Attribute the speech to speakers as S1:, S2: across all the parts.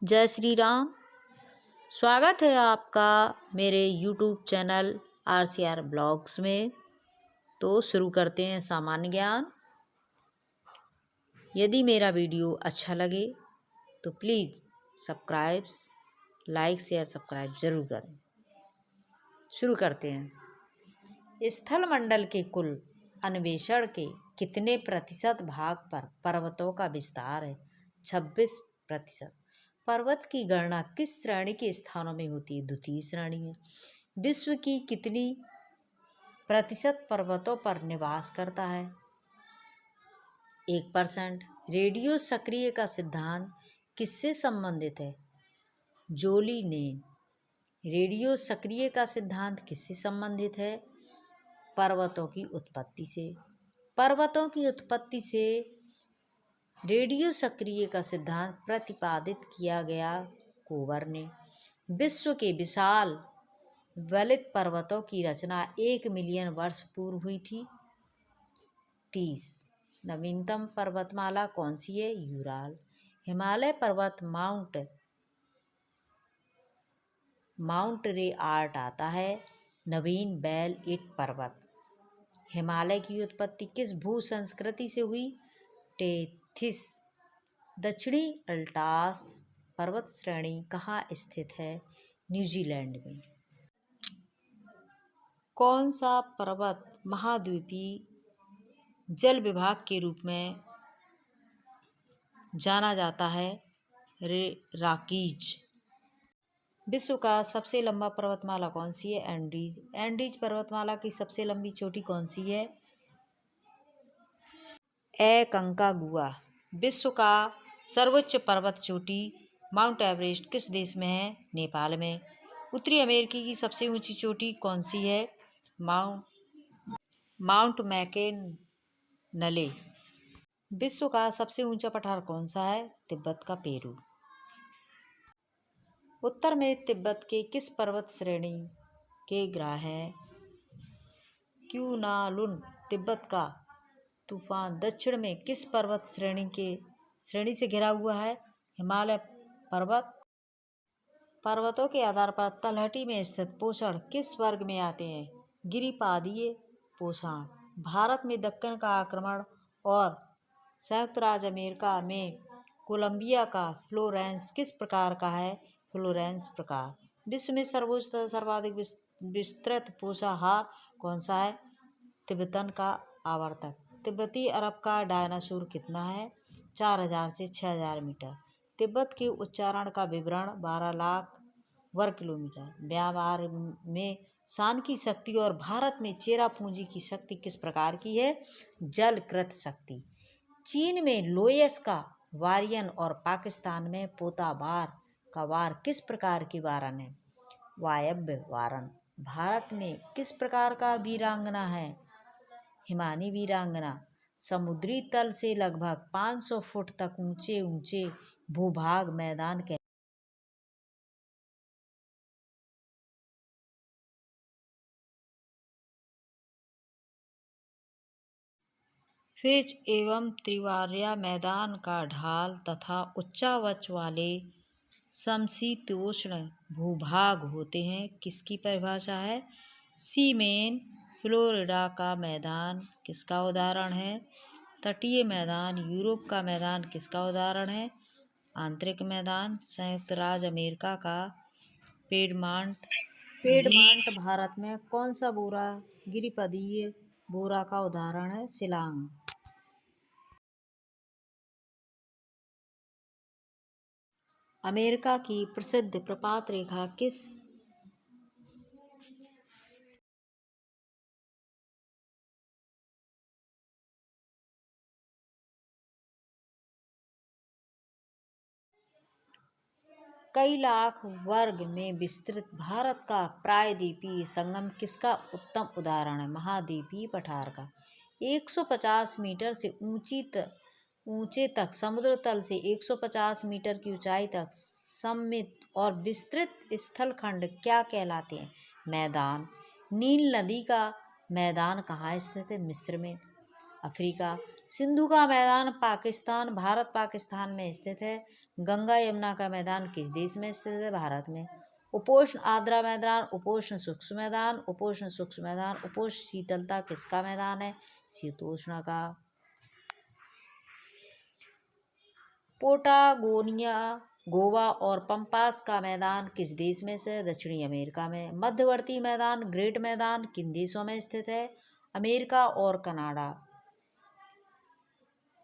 S1: जय श्री राम। स्वागत है आपका मेरे YouTube चैनल RCR ब्लॉग्स में। तो शुरू करते हैं सामान्य ज्ञान। यदि मेरा वीडियो अच्छा लगे तो please subscribe, like, share, subscribe ज़रूर करें। शुरू करते हैं। स्थल मंडल के कुल अन्वेषण के कितने प्रतिशत भाग पर पर्वतों का विस्तार है? 26%। पर्वत की गणना किस श्रेणी के स्थानों में होती है? द्वितीय श्रेणी में। विश्व की कितनी प्रतिशत पर्वतों पर निवास करता है? 1%। रेडियो सक्रिय का सिद्धांत किससे संबंधित है? जोली ने। रेडियो सक्रिय का सिद्धांत किससे संबंधित है? पर्वतों की उत्पत्ति से। पर्वतों की उत्पत्ति से रेडियो सक्रिय का सिद्धांत प्रतिपादित किया गया कोबर ने। विश्व के विशाल वलित पर्वतों की रचना 1 मिलियन वर्ष पूर्व हुई थी। 30। नवीनतम पर्वतमाला कौन सी है? यूराल। हिमालय पर्वत माउंट रे आर्ट आता है। नवीन बेल ईट पर्वत। हिमालय की उत्पत्ति किस भू संस्कृति से हुई? टेथिस। दक्षिणी अल्टास पर्वत श्रेणी कहाँ स्थित है? न्यूजीलैंड में। कौन सा पर्वत महाद्वीपीय जल विभाग के रूप में जाना जाता है? रॉकीज। विश्व का सबसे लंबा पर्वतमाला कौन सी है? एंडीज। एंडीज पर्वतमाला की सबसे लंबी चोटी कौन सी है? एकोंकागुआ। विश्व का सर्वोच्च पर्वत चोटी माउंट एवरेस्ट किस देश में है? नेपाल में। उत्तरी अमेरिका की सबसे ऊंची चोटी कौन सी है? Mount McKinley. विश्व का सबसे ऊंचा पठार कौन सा है? तिब्बत का पेरू। उत्तर में तिब्बत के किस पर्वत श्रेणी के ग्राह हैं? क्यूनालुन। तिब्बत का तूफान दक्षिण में किस पर्वत श्रेणी से घिरा हुआ है? हिमालय पर्वत। पर्वतों के आधार पर तलहटी में स्थित पोषण किस वर्ग में आते हैं? गिरिपादीय पोषण। भारत में दक्कन का आक्रमण और संयुक्त राज्य अमेरिका में कोलंबिया का फ्लोरेंस किस प्रकार का है? फ्लोरेंस प्रकार। विश्व में सर्वोच्च तथा सर्वाधिक विस्तृत पोषाहार कौन सा है? तिब्बतन का आवर्तक। तिब्बती अरब का डायनासोर कितना है? 4000 से 6000 मीटर। तिब्बत के उच्चारण का विवरण 12 लाख वर्ग किलोमीटर। म्यांमार में सान की शक्ति और भारत में चेरापूंजी की शक्ति किस प्रकार की है? जलकृत शक्ति। चीन में लोयस का वारियन और पाकिस्तान में पोताबार का वार किस प्रकार की वारन है? वायव्य वारन। भारत में किस प्रकार का वीरांगना है? हिमानी वीरांगना। समुद्री तल से लगभग 500 फुट तक ऊंचे ऊंचे भूभाग मैदान कहते हैं। फिज एवं त्रिवार्या मैदान का ढाल तथा उच्चावच वाले समशीतोष्ण भूभाग होते हैं। किसकी परिभाषा है? सीमेन। फ्लोरिडा का मैदान किसका उदाहरण है? तटीय मैदान। यूरोप का मैदान किसका उदाहरण है? आंतरिक मैदान। संयुक्त राज्य अमेरिका का पेडमांट। भारत में कौन सा बोरा गिरिपदीय बोरा का उदाहरण है? शिलांग। अमेरिका की प्रसिद्ध प्रपात रेखा किस कई लाख वर्ग में विस्तृत भारत का प्रायद्वीपीय संगम किसका उत्तम उदाहरण है? महाद्वीपीय पठार का। 150 मीटर से ऊंचे तक समुद्र तल से 150 मीटर की ऊंचाई तक सममित और विस्तृत स्थलखंड क्या कहलाते हैं? मैदान। नील नदी का मैदान कहाँ स्थित है? मिस्र में। अफ्रीका। सिंधु का मैदान पाकिस्तान, भारत पाकिस्तान में स्थित है। गंगा यमुना का मैदान किस देश में स्थित है? भारत में। उपोष्ण आर्द्र मैदान, उपोष्ण शुष्क मैदान, उपोष्ण शुष्क मैदान, उपोष्ण शीतलता किसका मैदान है? शीतोष्ण का। पोटागोनिया, गोवा और पंपास का मैदान किस देश में से? दक्षिणी अमेरिका में। मध्यवर्ती मैदान, ग्रेट मैदान किन देशों में स्थित है? अमेरिका और कनाडा।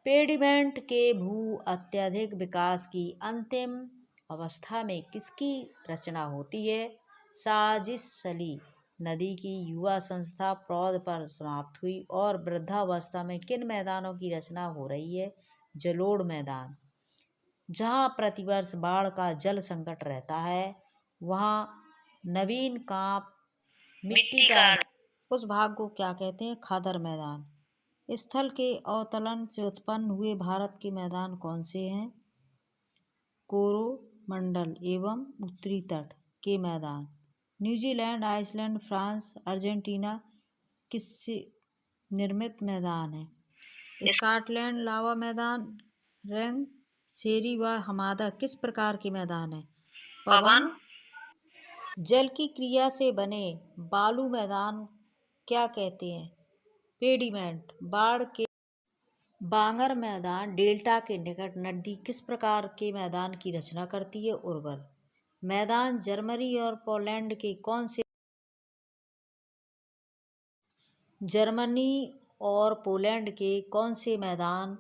S1: पेडिमेंट के भू अत्यधिक विकास की अंतिम अवस्था में किसकी रचना होती है? साजिशली नदी की युवा संस्था प्रौढ़ पर समाप्त हुई और वृद्धावस्था में किन मैदानों की रचना हो रही है? जलोढ़ मैदान। जहाँ प्रतिवर्ष बाढ़ का जल संकट रहता है वहाँ नवीन कांप मिट्टी का उस भाग को क्या कहते हैं? खादर मैदान। स्थल के अवतरण से उत्पन्न हुए भारत के मैदान कौन से हैं? कोरोमंडल एवं उत्तरी तट के मैदान। न्यूजीलैंड, आइसलैंड, फ्रांस, अर्जेंटीना किससे निर्मित मैदान है? स्कॉटलैंड। लावा मैदान, रंग शेरी व हमादा किस प्रकार के मैदान है? पवन। जल की क्रिया से बने बालू मैदान क्या कहते हैं? पेडिमेंट। बाढ़ के बांगर मैदान डेल्टा के निकट नदी किस प्रकार के मैदान की रचना करती है? उर्वर मैदान। जर्मनी और पोलैंड के कौन से जर्मनी और पोलैंड के कौन से मैदान